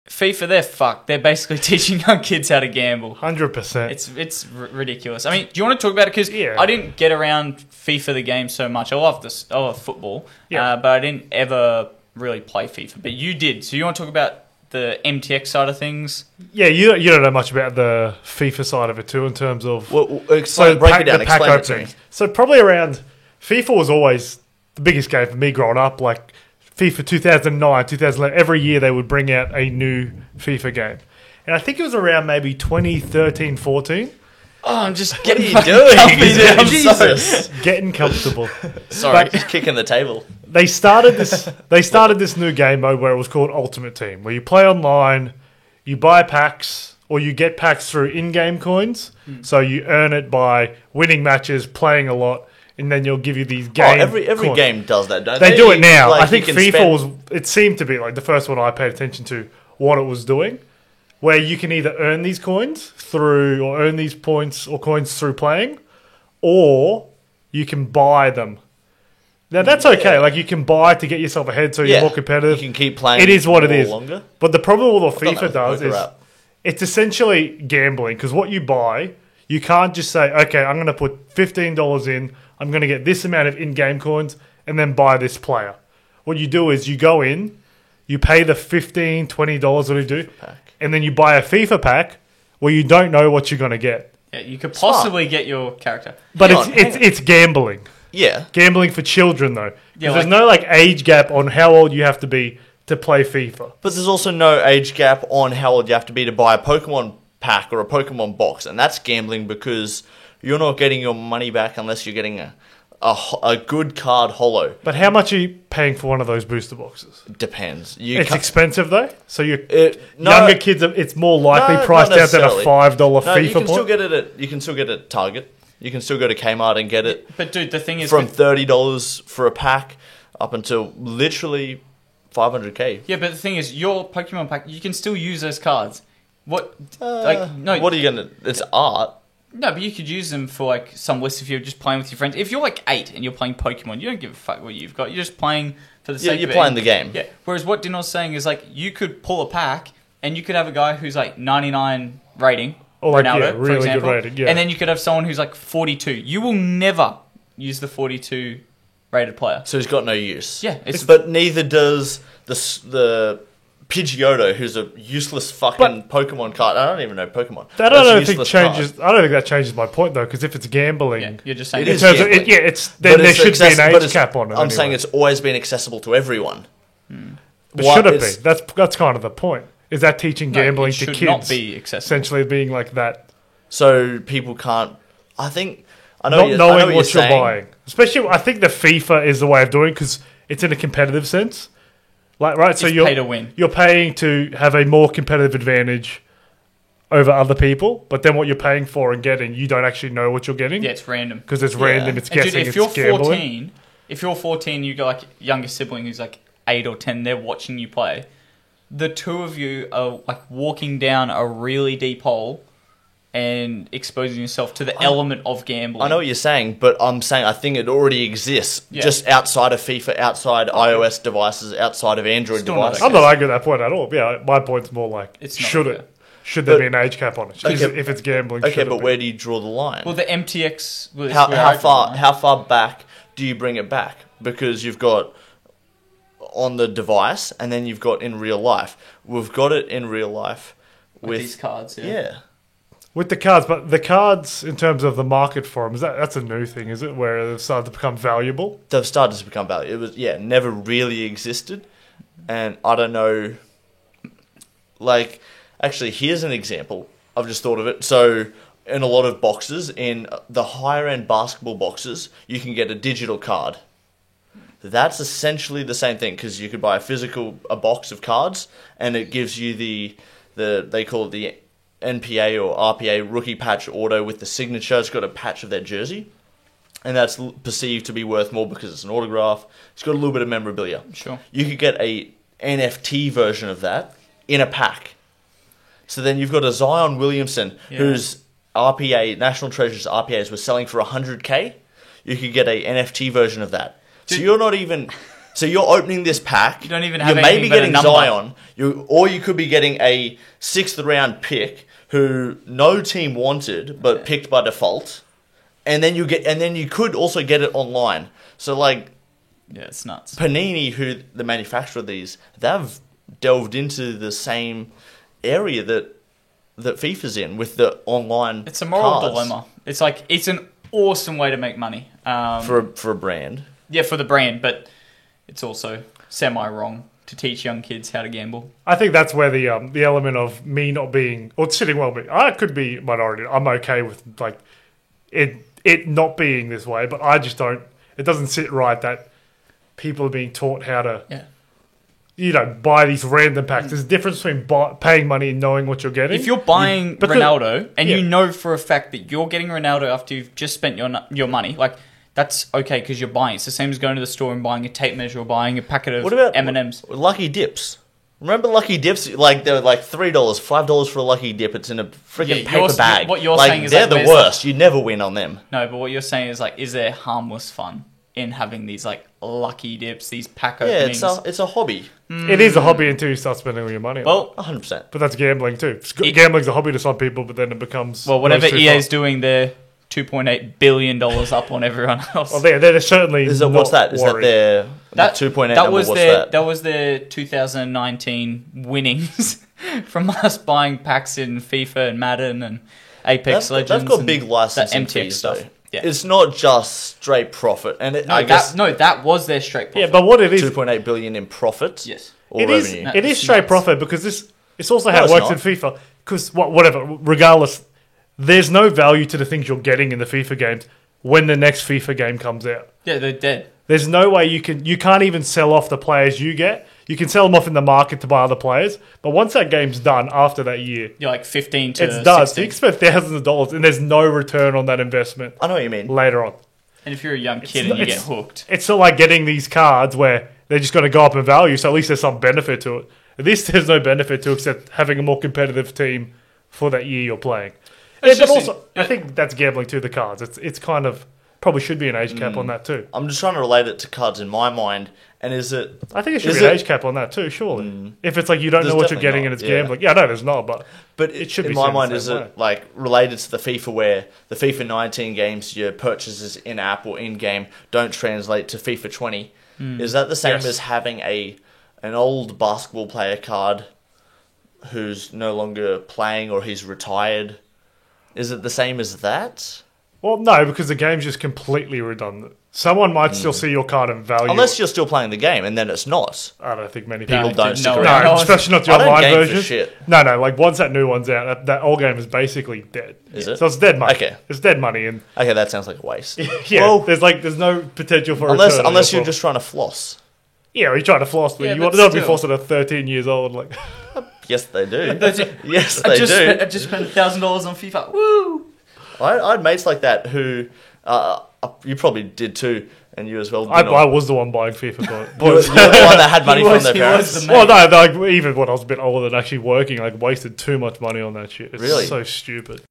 FIFA, they're fucked. They're basically teaching young kids how to gamble. 100%. It's ridiculous. I mean, do you want to talk about it? Because I didn't get around FIFA the game so much. I love this. I love football, but I didn't ever really play FIFA. But you did. So you want to talk about the MTX side of things? Yeah, you don't know much about the FIFA side of it too, in terms of break it down. Explain it to me. So probably around FIFA was always the biggest game for me growing up. Like FIFA 2009, 2011, every year they would bring out a new FIFA game, and I think it was around maybe 2013, 14. Oh, I'm just What are getting you doing? Jesus. Getting comfortable. Sorry, But- just kicking the table. They started this new game mode where it was called Ultimate Team, where you play online, you buy packs, or you get packs through in-game coins. So you earn it by winning matches, playing a lot, and then you'll give you these game. Every coins. game does that, don't they? They do it now. Like, I think you can FIFA spend- it seemed to be like the first one I paid attention to what it was doing, where you can either earn these coins through, or earn these points or coins through playing, or you can buy them. Now that's okay. Like you can buy to get yourself ahead, so you're more competitive. You can keep playing. It is what it is. Longer. But the problem with what I thought FIFA that does was is poker app. it's essentially gambling, because what you buy, you can't just say, okay, I'm going to put $15 in, I'm going to get this amount of in-game coins, and then buy this player. What you do is you go in, you pay the $15, $20 that you do, and then you buy a FIFA pack where you don't know what you're going to get. Yeah, you could possibly get your character. But Hang on. it's gambling. Yeah. Gambling for children, though. Yeah, There's no age gap on how old you have to be to play FIFA. But there's also no age gap on how old you have to be to buy a Pokemon pack or a Pokemon box, and that's gambling because you're not getting your money back unless you're getting a good card holo. But how much are you paying for one of those booster boxes? Depends. It's expensive though, so No. younger kids. It's more likely No, priced not out than a necessarily. $5 No, FIFA you can point. still get it at Target. You can still go to Kmart and get it But dude, the thing is, from $30 for a pack up until literally $500K. yeah, but the thing is, your Pokemon pack, you can still use those cards. What? No, What are you gonna? It's art. No, but you could use them for like some list if you're just playing with your friends. If you're like 8 and you're playing Pokemon, you don't give a fuck what you've got. You're just playing for the sake you're of it. playing the game. Yeah. Whereas what Dinner's saying is like you could pull a pack and you could have a guy who's like 99 rating, Or like, Ronaldo, yeah, for really example, good rating, yeah. and then you could have someone who's like 42. You will never use the 42 rated player. So he's got no use. Yeah, it's- but neither does the Pidgeotto, who's a useless fucking Pokemon card. I don't even know Pokemon. That That's a I don't think useless changes. card. I don't think that changes my point though, because if it's gambling, Yeah, you're just saying It in is terms of gambling. it's then But there it's should be an but age it's- cap on it. I'm saying anyway. it's always been accessible to everyone. But What should it is- be? That's kind of the point. Is that teaching No, gambling it to should kids? not be accessible. Essentially being like that, So people can't. I think I know. not I knowing know what you're you're saying. buying. Especially, I think the FIFA is the way of doing because it's in a competitive sense. Like right, so It's you're pay to win. You're paying to have a more competitive advantage over other people, but then what you're paying for and getting, you don't actually know what you're getting. Yeah, it's random. Because it's random, it's And guessing, dude, if you're it's gambling. 14, you got like a younger sibling who's like 8 or 10, they're watching you play. The two of you are like walking down a really deep hole and exposing yourself to the element of gambling. I know what you're saying, but I'm saying I think it already exists Yeah. just outside of FIFA, outside iOS devices, outside of Android Still not devices. I'm not arguing that point at all. Yeah, my point's more like, It's not should fair. it? Should there But- be an age cap on it? Okay, If it's gambling, Okay, should it but be? where do you draw the line? Well, the MTX... was how where how I draw the far line. how far back do you bring it back? Because you've got on the device, and then you've got in real life. We've got it in real life With these cards, yeah. yeah. With the cards, but the cards in terms of the market for them, that's a new thing, is it? Where they've started to become valuable. They've started to become valuable. It was never really existed, and I don't know. Like, actually, here's an example. I've just thought of it. So, in a lot of boxes, in the higher end basketball boxes, you can get a digital card. That's essentially the same thing because you could buy a box of cards, and it gives you the they call it the NPA or RPA rookie patch auto with the signature. It's got a patch of their jersey, and that's perceived to be worth more because it's an autograph. It's got a little bit of memorabilia. Sure. You could get a NFT version of that in a pack. So then you've got a Zion Williamson whose RPA, National Treasures RPAs were selling for $100K. You could get a NFT version of that. So you're not even So you're opening this pack. You don't even have You're maybe anything but a getting number. Zion. Or you could be getting a 6th round pick who no team wanted but picked by default, and then you could also get it online. So like Yeah, it's nuts. Panini, who the manufacturer of these, they've delved into the same area that FIFA's in with the online. It's a moral cards dilemma. It's like it's an awesome way to make money. for a brand. Yeah, for the brand, but it's also semi-wrong to teach young kids how to gamble. I think that's where the element of me not being or sitting well, but I could be minority. I'm okay with like it not being this way, but I just don't. It doesn't sit right that people are being taught how to, buy these random packs. There's a difference between paying money and knowing what you're getting. If you're buying because- Ronaldo and yeah. you know for a fact that you're getting Ronaldo after you've just spent your money, like that's okay because you're buying. It's the same as going to the store and buying a tape measure or buying a packet of What about M&Ms. Lucky Dips? Remember Lucky Dips? Like they were like $3, $5 for a Lucky Dip. It's in a freaking Yeah, paper bag. what you're like, saying is they're like, the where's worst. You never win on them. No, but what you're saying is like, is there harmless fun in having these like Lucky Dips, these pack Yeah, openings? it's a hobby. It is a hobby until you start spending all your money. on it. Well, 100%. But that's gambling too. Gambling's a hobby to some people, but then it becomes whatever goes too EA's far. doing, they're $2.8 billion up on everyone else. Well, they're certainly. What's that? Is that That- their 2.8 that number? was What's their that? that was their 2019 winnings from us buying packs in FIFA and Madden and Apex Legends. They've got and big licensing that MTX fees, stuff. though. Yeah. It's not just straight profit, and No, I guess that was their straight profit. Yeah, but what it is, 2.8 billion in profit. Yes. Or it is revenue. it is It's straight nuts. profit because it's also No, how it it's works not. in FIFA. Because whatever, regardless, there's no value to the things you're getting in the FIFA games when the next FIFA game comes out. Yeah, they're dead. There's no way you can't even sell off the players you get. You can sell them off in the market to buy other players, but once that game's done after that year, You're like 15 to it's done. So 16. you can spend thousands of dollars, and there's no return on that investment I know what you mean. later on. And if you're a young kid not- and you get it's- hooked, It's not like getting these cards where they're just going to go up in value, so at least there's some benefit to it. At least there's no benefit to except having a more competitive team for that year you're playing. It's But just also, I think that's gambling too, the cards. It's kind of, probably should be an age cap on that too. I'm just trying to relate it to cards in my mind, and is it? I think it should Is be an it- age cap on that too, surely. If it's like you don't There's know what you're definitely getting not, and it's yeah. gambling. Yeah, no, there's not, but But it should in be my seen the mind, same is way. it like related to the FIFA where the FIFA 19 games your purchases in app or in game don't translate to FIFA 20? Is that the same Yes. as having an old basketball player card who's no longer playing or he's retired? Is it the same as that? Well, no, because the game's just completely redundant. Someone might still see your card and value Unless it. you're still playing the game, and then it's not. I don't think many People people don't stick no, around. No, no, especially not the I don't online game for version. shit. No, like once that new one's out, that old game is basically dead. Is it? So it's dead money. Okay. It's dead money, and Okay, that sounds like a waste. yeah, Well, there's no potential for unless return. unless you're Therefore- just trying to floss. yeah, you're trying to floss, but Yeah, you but want to be still. flossing at 13 years old, like Yes, they do. That's it. Yes, I they just do. I just spent $1,000 on FIFA. Woo! I had mates like that who you probably did too, and you as well. I was the one buying FIFA. You're But, the one that had money He from was- their he was parents. the man. well, no, like even when I was a bit older than actually working, like wasted too much money on that shit. It's Really? so stupid.